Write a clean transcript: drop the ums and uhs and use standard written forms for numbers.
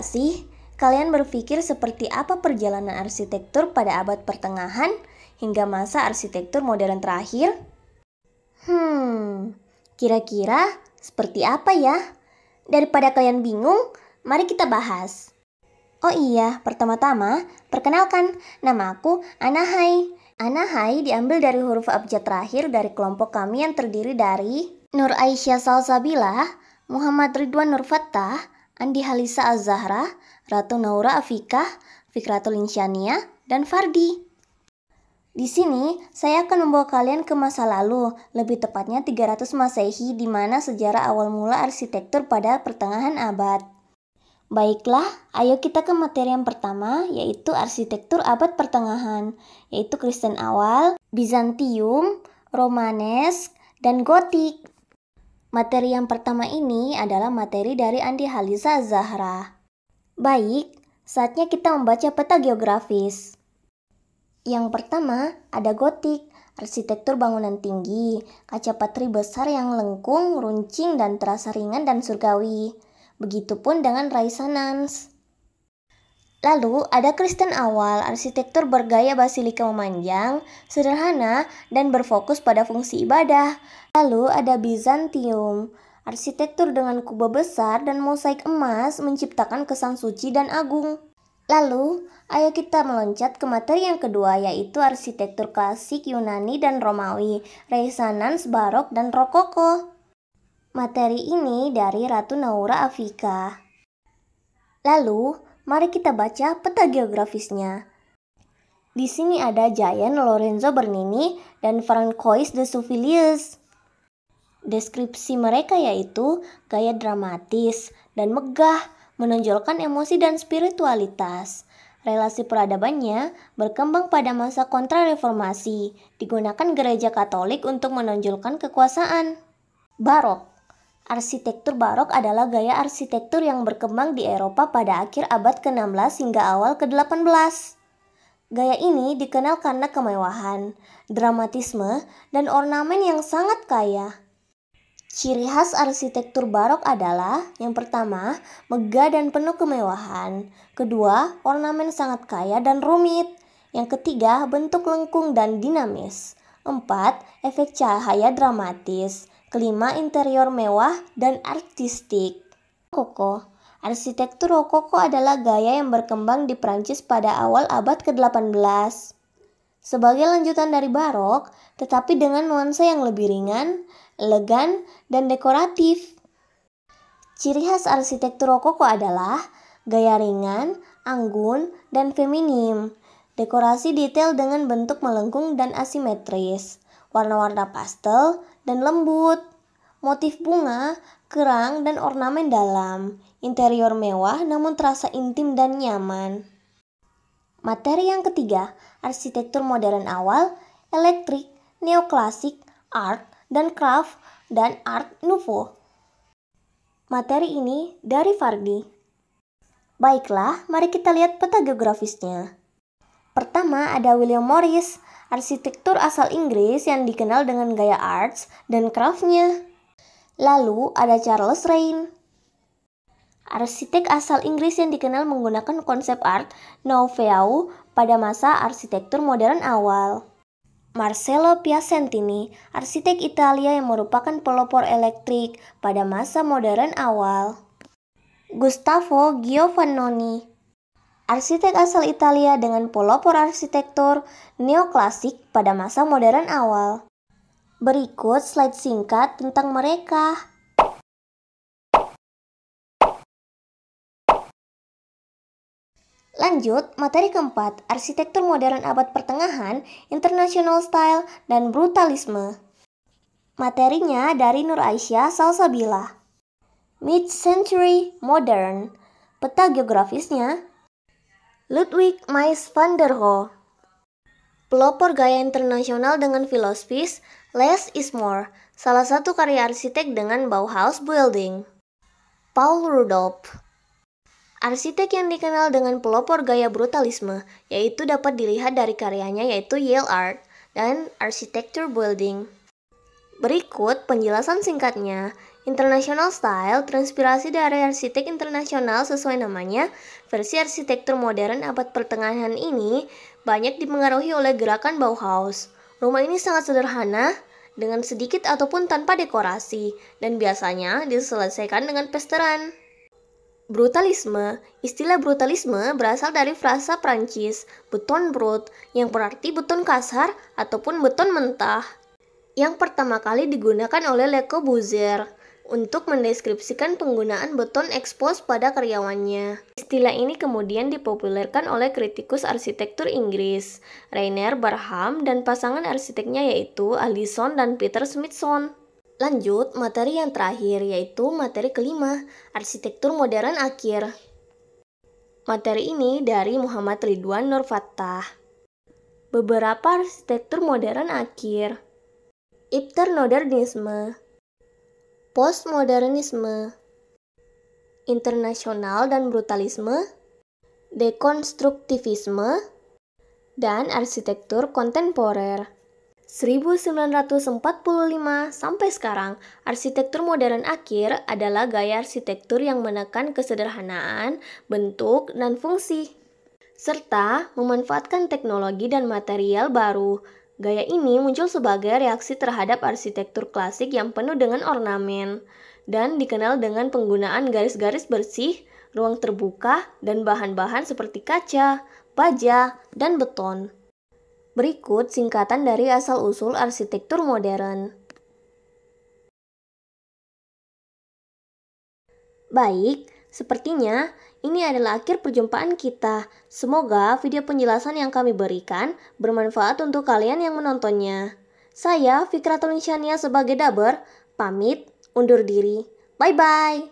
nggak sih? Kalian berpikir seperti apa perjalanan arsitektur pada abad pertengahan hingga masa arsitektur modern terakhir? Kira-kira seperti apa ya? Daripada kalian bingung, mari kita bahas. Oh iya, pertama-tama, perkenalkan, nama aku Anahai. Anahai diambil dari huruf abjad terakhir dari kelompok kami yang terdiri dari Nur Aisyah Salsabila, Muhammad Ridwan Nur Fattah, Andi Halisa Az-Zahra, Ratu Naura Afikah, Fikratul Insyania, dan Fardi. Di sini, saya akan membawa kalian ke masa lalu, lebih tepatnya 300 Masehi, di mana sejarah awal mula arsitektur pada pertengahan abad. Baiklah, ayo kita ke materi yang pertama, yaitu arsitektur abad pertengahan, yaitu Kristen awal, Bizantium, Romanesk, dan Gotik. Materi yang pertama ini adalah materi dari Andi Halisa Az-Zahra. Baik, saatnya kita membaca peta geografis. Yang pertama, ada Gotik, arsitektur bangunan tinggi, kaca patri besar yang lengkung, runcing, dan terasa ringan dan surgawi. Begitupun dengan Renaissance. Lalu ada Kristen awal, arsitektur bergaya basilika memanjang, sederhana, dan berfokus pada fungsi ibadah. Lalu ada Bizantium, arsitektur dengan kubah besar dan mosaik emas menciptakan kesan suci dan agung. Lalu, ayo kita meloncat ke materi yang kedua, yaitu arsitektur klasik Yunani dan Romawi, Renaissance, Barok, dan Rokoko. Materi ini dari Ratu Naura Afikah. Lalu, mari kita baca peta geografisnya. Di sini ada Giant Lorenzo Bernini dan Francois de Souffilius. Deskripsi mereka yaitu gaya dramatis dan megah, menonjolkan emosi dan spiritualitas. Relasi peradabannya berkembang pada masa kontra-reformasi, digunakan gereja Katolik untuk menonjolkan kekuasaan. Barok. Arsitektur barok adalah gaya arsitektur yang berkembang di Eropa pada akhir abad ke-16 hingga awal ke-18. Gaya ini dikenal karena kemewahan, dramatisme, dan ornamen yang sangat kaya. Ciri khas arsitektur barok adalah, yang pertama, megah dan penuh kemewahan. Kedua, ornamen sangat kaya dan rumit. Yang ketiga, bentuk lengkung dan dinamis. 4. Efek cahaya dramatis. Kelima, interior mewah dan artistik. Rokoko. Arsitektur Rokoko adalah gaya yang berkembang di Prancis pada awal abad ke-18. Sebagai lanjutan dari barok, tetapi dengan nuansa yang lebih ringan, elegan, dan dekoratif. Ciri khas arsitektur Rokoko adalah gaya ringan, anggun, dan feminim. Dekorasi detail dengan bentuk melengkung dan asimetris. Warna-warna pastel dan lembut, motif bunga, kerang, dan ornamen dalam, interior mewah namun terasa intim dan nyaman. Materi yang ketiga, arsitektur modern awal, elektrik, neoklasik, art, dan craft, dan art nouveau. Materi ini dari Fardi. Baiklah, mari kita lihat peta geografisnya. Pertama ada William Morris, arsitektur asal Inggris yang dikenal dengan gaya arts dan craft-nya. Lalu ada Charles Rein, arsitek asal Inggris yang dikenal menggunakan konsep art nouveau pada masa arsitektur modern awal. Marcello Piacentini, arsitek Italia yang merupakan pelopor elektrik pada masa modern awal. Gustavo Giovannoni, arsitek asal Italia dengan pelopor arsitektur neoklasik pada masa modern awal. Berikut slide singkat tentang mereka. Lanjut, materi keempat, arsitektur modern abad pertengahan, international style, dan brutalisme. Materinya dari Nur Aisyah Salsabila. Mid-century modern. Peta geografisnya Ludwig Mies van der Rohe, pelopor gaya internasional dengan filosofis Less is More, salah satu karya arsitek dengan Bauhaus Building. Paul Rudolph, arsitek yang dikenal dengan pelopor gaya brutalisme, yaitu dapat dilihat dari karyanya yaitu Yale Art dan Architecture Building. Berikut penjelasan singkatnya. International Style terinspirasi dari arsitek internasional sesuai namanya. Versi arsitektur modern abad pertengahan ini banyak dipengaruhi oleh gerakan Bauhaus. Rumah ini sangat sederhana, dengan sedikit ataupun tanpa dekorasi, dan biasanya diselesaikan dengan plesteran. Brutalisme. Istilah brutalisme berasal dari frasa Prancis, beton brut, yang berarti beton kasar ataupun beton mentah, yang pertama kali digunakan oleh Le Corbusier untuk mendeskripsikan penggunaan beton ekspos pada karyawannya. Istilah ini kemudian dipopulerkan oleh kritikus arsitektur Inggris, Rainer Barham, dan pasangan arsiteknya yaitu Alison dan Peter Smithson. Lanjut, materi yang terakhir yaitu materi kelima, arsitektur modern akhir. Materi ini dari Muhammad Ridwan Nur Fattah. Beberapa arsitektur modern akhir. Intermodernisme, postmodernisme, internasional dan brutalisme, dekonstruktivisme, dan arsitektur kontemporer. 1945 sampai sekarang, arsitektur modern akhir adalah gaya arsitektur yang menekan kesederhanaan, bentuk, dan fungsi, serta memanfaatkan teknologi dan material baru. Gaya ini muncul sebagai reaksi terhadap arsitektur klasik yang penuh dengan ornamen, dan dikenal dengan penggunaan garis-garis bersih, ruang terbuka, dan bahan-bahan seperti kaca, baja, dan beton. Berikut singkatan dari asal-usul arsitektur modern. Baik, sepertinya ini adalah akhir perjumpaan kita. Semoga video penjelasan yang kami berikan bermanfaat untuk kalian yang menontonnya. Saya Fikratul Insyania sebagai Daber, pamit undur diri. Bye-bye.